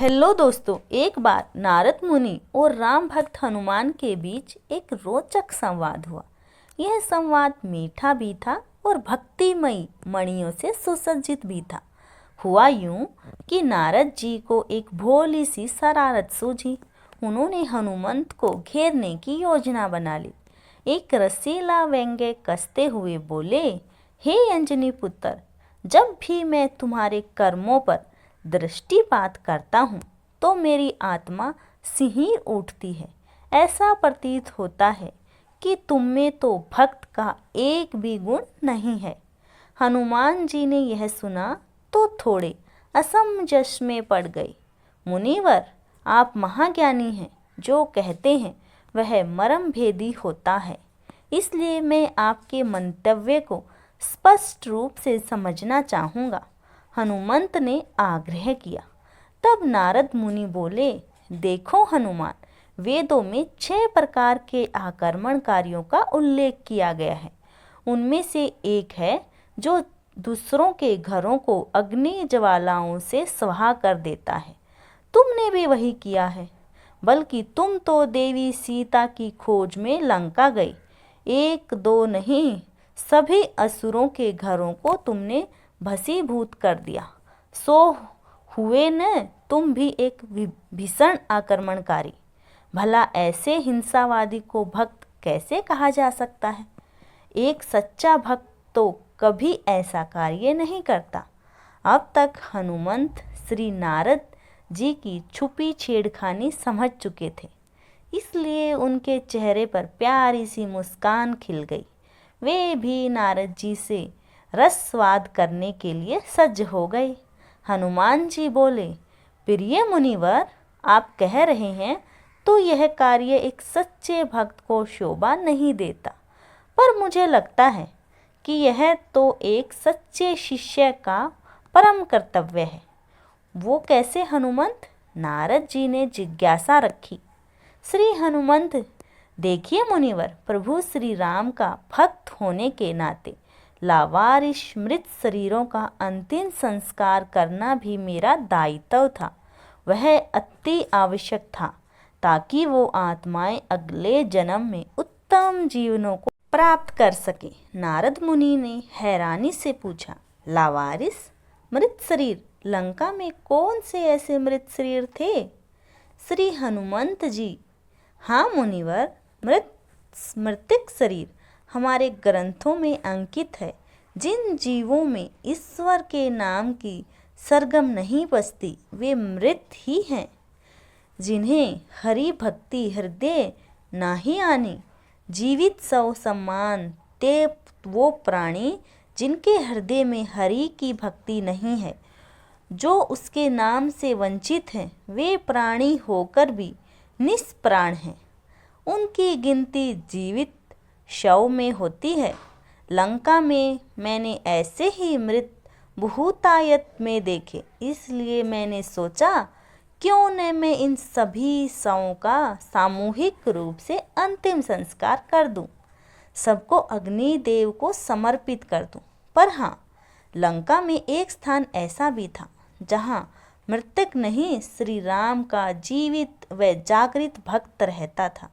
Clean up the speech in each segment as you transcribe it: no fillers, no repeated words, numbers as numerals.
Hello दोस्तों, एक बार नारद मुनि और राम भक्त हनुमान के बीच एक रोचक संवाद हुआ। यह संवाद मीठा भी था और भक्तिमयी मणियों से सुसज्जित भी था। हुआ यूं कि नारद जी को एक भोली सी शरारत सूझी। उन्होंने हनुमंत को घेरने की योजना बना ली। एक रसीला व्यंग्य कसते हुए बोले, हे अंजनी पुत्र, जब भी मैं तुम्हारे कर्मों पर दृष्टिपात करता हूँ तो मेरी आत्मा सिहर उठती है। ऐसा प्रतीत होता है कि तुम में तो भक्त का एक भी गुण नहीं है। हनुमान जी ने यह सुना तो थोड़े असमंजस में पड़ गए। मुनिवर, आप महाज्ञानी हैं, जो कहते हैं वह मर्म भेदी होता है, इसलिए मैं आपके मंतव्य को स्पष्ट रूप से समझना चाहूँगा। हनुमंत ने आग्रह किया। तब नारद मुनि बोले, देखो हनुमान, वेदों में 6 प्रकार के आक्रमणकारियों का उल्लेख किया गया है। उनमें से एक है जो दूसरों के घरों को अग्नि ज्वालाओं से स्वाहा कर देता है। तुमने भी वही किया है, बल्कि तुम तो देवी सीता की खोज में लंका गए। 1-2 नहीं, सभी असुरों के घरों को तुमने भस्मीभूत कर दिया। सो हुए न तुम भी एक भीषण आक्रमणकारी। भला ऐसे हिंसावादी को भक्त कैसे कहा जा सकता है? एक सच्चा भक्त तो कभी ऐसा कार्य नहीं करता। अब तक हनुमंत श्री नारद जी की छुपी छेड़खानी समझ चुके थे, इसलिए उनके चेहरे पर प्यारी सी मुस्कान खिल गई। वे भी नारद जी से रसवाद करने के लिए सज्ज हो गए। हनुमान जी बोले, प्रिय मुनिवर, आप कह रहे हैं तो यह कार्य एक सच्चे भक्त को शोभा नहीं देता, पर मुझे लगता है कि यह तो एक सच्चे शिष्य का परम कर्तव्य है। वो कैसे हनुमंत? नारद जी ने जिज्ञासा रखी। श्री हनुमंत, देखिए मुनिवर, प्रभु श्री राम का भक्त होने के नाते लावारिश मृत शरीरों का अंतिम संस्कार करना भी मेरा दायित्व था। वह अति आवश्यक था, ताकि वो आत्माएं अगले जन्म में उत्तम जीवनों को प्राप्त कर सके। नारद मुनि ने हैरानी से पूछा, लावारिस मृत शरीर? लंका में कौन से ऐसे मृत शरीर थे? श्री हनुमंत जी, हाँ मुनिवर, मृतिक शरीर हमारे ग्रंथों में अंकित है। जिन जीवों में ईश्वर के नाम की सरगम नहीं बसती, वे मृत ही हैं। जिन्हें हरि भक्ति हृदय नाही आनी, जीवित सौ सम्मान ते वो प्राणी जिनके हृदय में हरि की भक्ति नहीं है। जो उसके नाम से वंचित हैं, वे प्राणी होकर भी निष्प्राण हैं। उनकी गिनती जीवित शव में होती है। लंका में मैंने ऐसे ही मृत बहुतायत में देखे, इसलिए मैंने सोचा क्यों न मैं इन सभी शवों का सामूहिक रूप से अंतिम संस्कार कर दूं, सबको अग्निदेव को समर्पित कर दूं। पर हाँ, लंका में एक स्थान ऐसा भी था जहाँ मृतक नहीं, श्री राम का जीवित व जागृत भक्त रहता था।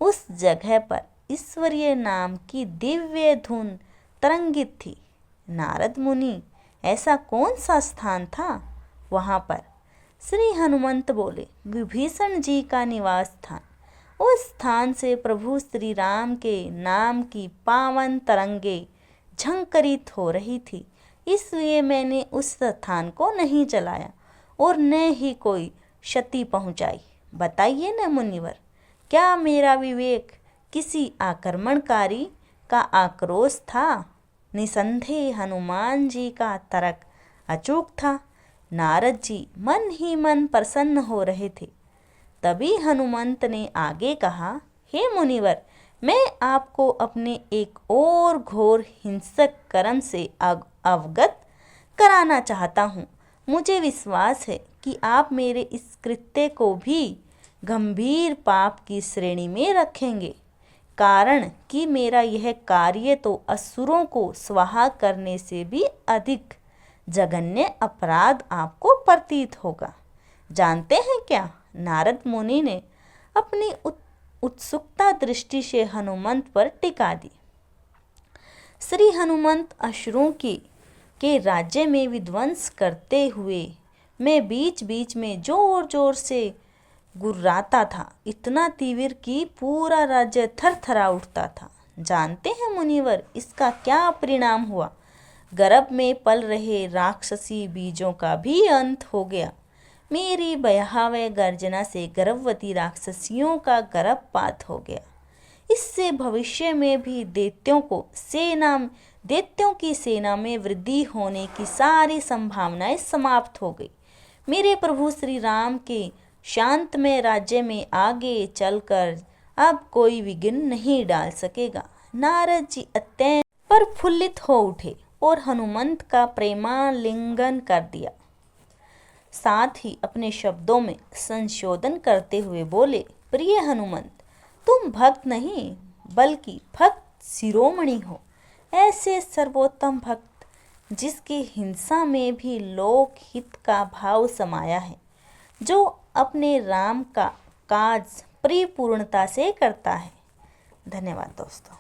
उस जगह पर ईश्वरीय नाम की दिव्य धुन तरंगित थी। नारद मुनि, ऐसा कौन सा स्थान था वहाँ पर? श्री हनुमंत बोले, विभीषण जी का निवास स्थान। उस स्थान से प्रभु श्री राम के नाम की पावन तरंगे झंकरित हो रही थी, इसलिए मैंने उस स्थान को नहीं जलाया और न ही कोई क्षति पहुँचाई। बताइए न मुनिवर, क्या मेरा विवेक किसी आक्रमणकारी का आक्रोश था? निसंदेह हनुमान जी का तर्क अचूक था। नारद जी मन ही मन प्रसन्न हो रहे थे। तभी हनुमंत ने आगे कहा, हे मुनिवर, मैं आपको अपने एक और घोर हिंसक कर्म से अवगत कराना चाहता हूँ। मुझे विश्वास है कि आप मेरे इस कृत्य को भी गंभीर पाप की श्रेणी में रखेंगे, कारण कि मेरा यह कार्य तो असुरों को स्वाहा करने से भी अधिक जघन्य अपराध आपको प्रतीत होगा। जानते हैं क्या? नारद मुनि ने अपनी उत्सुकता दृष्टि से हनुमंत पर टिका दी। श्री हनुमंत असुरों के राज्य में विध्वंस करते हुए मैं बीच बीच में जोर जोर से गुर्राता था, इतना तीव्र कि पूरा राज्य थर थरा उठता था। जानते हैं मुनिवर, इसका क्या परिणाम हुआ? गर्भ में पल रहे राक्षसी बीजों का भी अंत हो गया। मेरी भयावह गर्जना से गर्भवती राक्षसियों का गर्भपात हो गया। इससे भविष्य में भी दैत्यों की सेना में वृद्धि होने की सारी संभावनाएं समाप्त हो गई। मेरे प्रभु श्री राम के शांतमय राज्य में आगे चलकर अब कोई विघ्न नहीं डाल सकेगा। नारद जी अत्यंत प्रफुल्लित हो उठे और हनुमंत का प्रेमालिंगन कर दिया। साथ ही अपने शब्दों में संशोधन करते हुए बोले, प्रिय हनुमंत, तुम भक्त नहीं बल्कि भक्त शिरोमणि हो। ऐसे सर्वोत्तम भक्त जिसकी हिंसा में भी लोक हित का भाव समाया है, जो अपने राम का काज परिपूर्णता से करता है। धन्यवाद दोस्तों।